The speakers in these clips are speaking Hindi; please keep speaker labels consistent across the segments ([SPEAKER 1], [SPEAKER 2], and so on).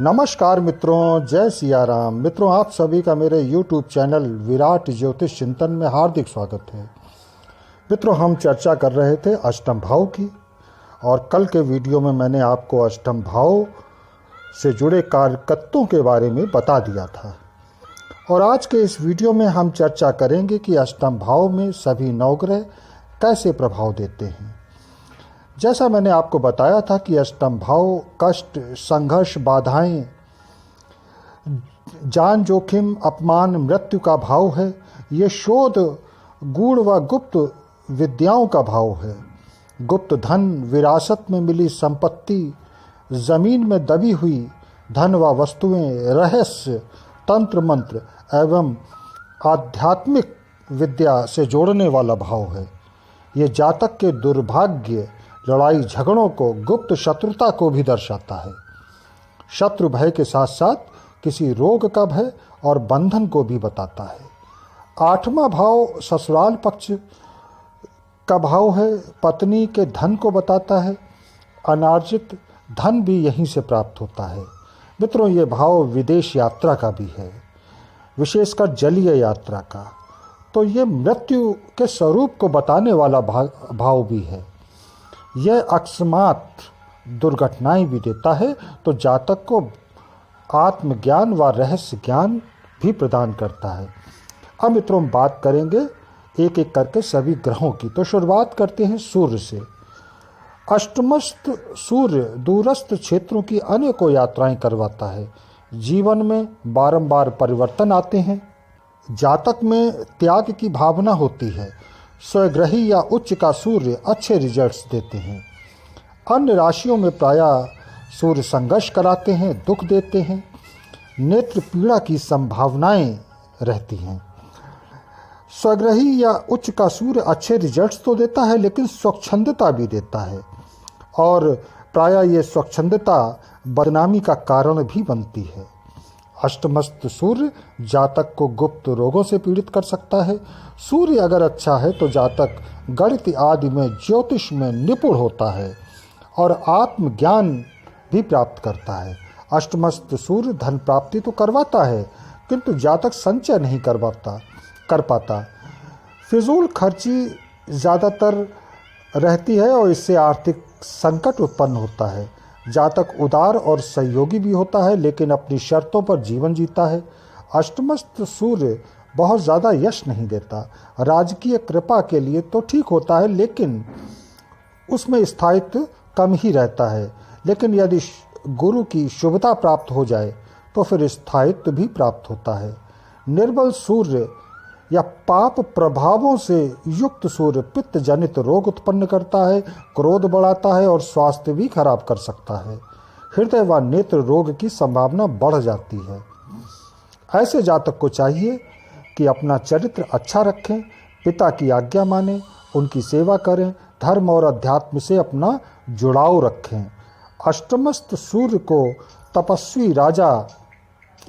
[SPEAKER 1] नमस्कार मित्रों, जय सिया राम। मित्रों, आप सभी का मेरे YouTube चैनल विराट ज्योतिष चिंतन में हार्दिक स्वागत है। मित्रों, हम चर्चा कर रहे थे अष्टम भाव की और कल के वीडियो में मैंने आपको अष्टम भाव से जुड़े कारकत्वों के बारे में बता दिया था। और आज के इस वीडियो में हम चर्चा करेंगे कि अष्टम भाव में सभी नवग्रह कैसे प्रभाव देते हैं। जैसा मैंने आपको बताया था कि अष्टम भाव कष्ट, संघर्ष, बाधाएं, जान जोखिम, अपमान, मृत्यु का भाव है। ये शोध, गूढ़ व गुप्त विद्याओं का भाव है। गुप्त धन, विरासत में मिली संपत्ति, जमीन में दबी हुई धन व वस्तुएं, रहस्य, तंत्र मंत्र एवं आध्यात्मिक विद्या से जोड़ने वाला भाव है। ये जातक के दुर्भाग्य, लड़ाई झगड़ों को, गुप्त शत्रुता को भी दर्शाता है। शत्रु भय के साथ साथ किसी रोग का भय और बंधन को भी बताता है। आठवां भाव ससुराल पक्ष का भाव है। पत्नी के धन को बताता है। अनार्जित धन भी यहीं से प्राप्त होता है। मित्रों, ये भाव विदेश यात्रा का भी है, विशेषकर जलीय यात्रा का। तो ये मृत्यु के स्वरूप को बताने वाला भाव भी है। यह अकस्मात दुर्घटनाएं भी देता है, तो जातक को आत्मज्ञान व रहस्य ज्ञान भी प्रदान करता है। अब मित्रों, बात करेंगे एक एक करके सभी ग्रहों की। तो शुरुआत करते हैं सूर्य से। अष्टमस्थ सूर्य दूरस्थ क्षेत्रों की अनेकों यात्राएं करवाता है। जीवन में बारंबार परिवर्तन आते हैं। जातक में त्याग की भावना होती है। स्वग्रही या उच्च का सूर्य अच्छे रिजल्ट्स देते हैं। अन्य राशियों में प्रायः सूर्य संघर्ष कराते हैं, दुख देते हैं, नेत्र पीड़ा की संभावनाएं रहती हैं। स्वग्रही या उच्च का सूर्य अच्छे रिजल्ट्स तो देता है, लेकिन स्वच्छंदता भी देता है और प्रायः ये स्वच्छंदता बदनामी का कारण भी बनती है। अष्टमस्थ सूर्य जातक को गुप्त रोगों से पीड़ित कर सकता है। सूर्य अगर अच्छा है तो जातक गणित आदि में, ज्योतिष में निपुण होता है और आत्मज्ञान भी प्राप्त करता है। अष्टमस्थ सूर्य धन प्राप्ति तो करवाता है, किंतु जातक संचय नहीं कर पाता। फिजूल खर्ची ज़्यादातर रहती है और इससे आर्थिक संकट उत्पन्न होता है। जातक उदार और सहयोगी भी होता है, लेकिन अपनी शर्तों पर जीवन जीता है। अष्टमस्थ सूर्य बहुत ज़्यादा यश नहीं देता। राजकीय कृपा के लिए तो ठीक होता है, लेकिन उसमें स्थायित्व कम ही रहता है। लेकिन यदि गुरु की शुभता प्राप्त हो जाए तो फिर स्थायित्व भी प्राप्त होता है। निर्बल सूर्य या पाप प्रभावों से युक्त सूर्य पित्त जनित रोग उत्पन्न करता है, क्रोध बढ़ाता है और स्वास्थ्य भी खराब कर सकता है। हृदय व नेत्र रोग की संभावना बढ़ जाती है। ऐसे जातक को चाहिए कि अपना चरित्र अच्छा रखें, पिता की आज्ञा मानें, उनकी सेवा करें, धर्म और अध्यात्म से अपना जुड़ाव रखें। अष्टमस्थ सूर्य को तपस्वी राजा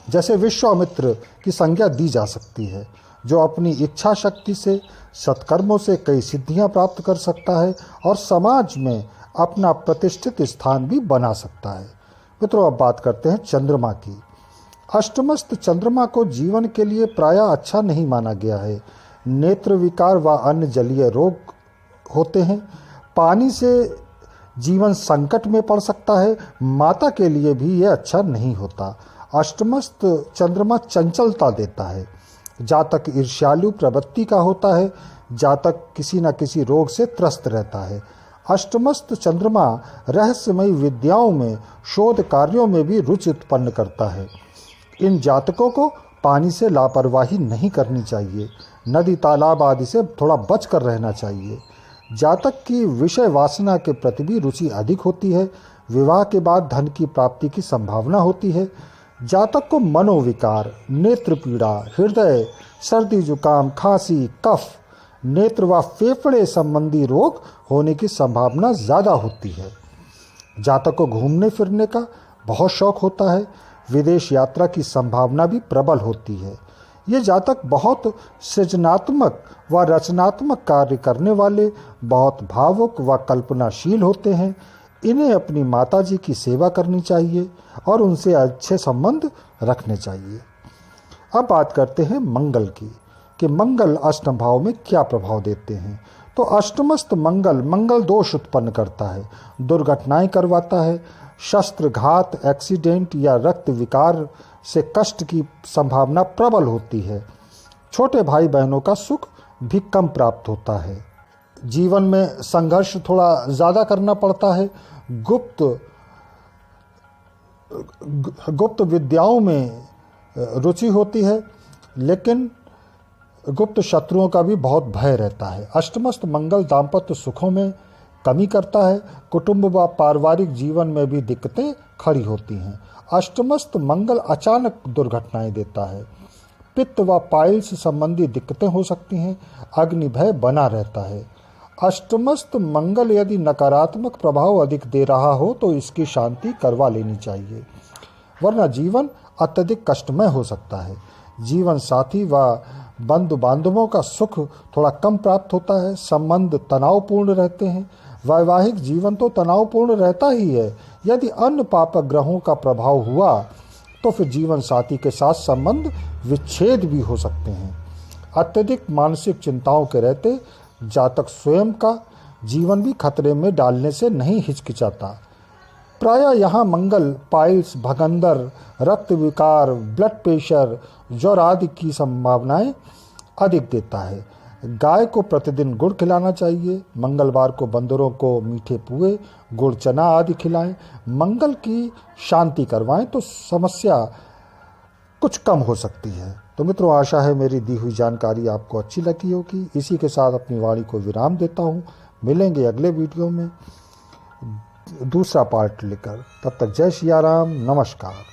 [SPEAKER 1] जैसे विश्वामित्र की संज्ञा दी जा सकती है, जो अपनी इच्छा शक्ति से, सत्कर्मों से कई सिद्धियां प्राप्त कर सकता है और समाज में अपना प्रतिष्ठित स्थान भी बना सकता है। मित्रों, अब बात करते हैं चंद्रमा की। अष्टमस्थ चंद्रमा को जीवन के लिए प्रायः अच्छा नहीं माना गया है। नेत्र विकार व अन्य जलीय रोग होते हैं। पानी से जीवन संकट में पड़ सकता है। माता के लिए भी यह अच्छा नहीं होता। अष्टमस्थ चंद्रमा चंचलता देता है। जातक ईर्ष्यालु प्रवृत्ति का होता है। जातक किसी न किसी रोग से त्रस्त रहता है। अष्टमस्थ चंद्रमा रहस्यमयी विद्याओं में, शोध कार्यों में भी रुचि उत्पन्न करता है। इन जातकों को पानी से लापरवाही नहीं करनी चाहिए। नदी, तालाब आदि से थोड़ा बच कर रहना चाहिए। जातक की विषय वासना के प्रति भी रुचि अधिक होती है। विवाह के बाद धन की प्राप्ति की संभावना होती है। जातक को मनोविकार, नेत्र पीड़ा, हृदय, सर्दी, जुकाम, खांसी, कफ, नेत्र व फेफड़े संबंधी रोग होने की संभावना ज़्यादा होती है। जातक को घूमने फिरने का बहुत शौक होता है। विदेश यात्रा की संभावना भी प्रबल होती है। ये जातक बहुत सृजनात्मक व रचनात्मक कार्य करने वाले, बहुत भावुक व कल्पनाशील होते हैं। इन्हें अपनी माताजी की सेवा करनी चाहिए और उनसे अच्छे संबंध रखने चाहिए। अब बात करते हैं मंगल की, कि मंगल अष्टम भाव में क्या प्रभाव देते हैं। तो अष्टमस्थ मंगल दोष उत्पन्न करता है, दुर्घटनाएं करवाता है, शस्त्रघात, एक्सीडेंट या रक्त विकार से कष्ट की संभावना प्रबल होती है। छोटे भाई बहनों का सुख भी कम प्राप्त होता है। जीवन में संघर्ष थोड़ा ज़्यादा करना पड़ता है। गुप्त विद्याओं में रुचि होती है, लेकिन गुप्त शत्रुओं का भी बहुत भय रहता है। अष्टमस्थ मंगल दाम्पत्य सुखों में कमी करता है। कुटुंब व पारिवारिक जीवन में भी दिक्कतें खड़ी होती हैं। अष्टमस्थ मंगल अचानक दुर्घटनाएं देता है। पित्त व पाइल्स संबंधी दिक्कतें हो सकती हैं। अग्नि भय बना रहता है। अष्टमस्थ मंगल यदि नकारात्मक प्रभाव अधिक दे रहा हो तो इसकी शांति करवा लेनी चाहिए, वरना जीवन अत्यधिक कष्टमय हो सकता है। जीवन साथी व बंधु बांधवों का सुख थोड़ा कम प्राप्त होता है। संबंध तनावपूर्ण रहते हैं। वैवाहिक जीवन तो तनावपूर्ण रहता ही है। यदि अन्य पापक ग्रहों का प्रभाव हुआ तो फिर जीवन साथी के साथ संबंध विच्छेद भी हो सकते हैं। अत्यधिक मानसिक चिंताओं के रहते जातक स्वयं का जीवन भी खतरे में डालने से नहीं हिचकिचाता। प्रायः यहाँ मंगल पाइल्स, भगंदर, रक्त विकार, ब्लड प्रेशर, ज्वर आदि की संभावनाएं अधिक देता है। गाय को प्रतिदिन गुड़ खिलाना चाहिए। मंगलवार को बंदरों को मीठे पुए, गुड़ चना आदि खिलाएं। मंगल की शांति करवाएं तो समस्या कुछ कम हो सकती है। तो मित्रों, आशा है मेरी दी हुई जानकारी आपको अच्छी लगी होगी। इसी के साथ अपनी वाणी को विराम देता हूँ। मिलेंगे अगले वीडियो में दूसरा पार्ट लेकर। तब तक जय सिया राम, नमस्कार।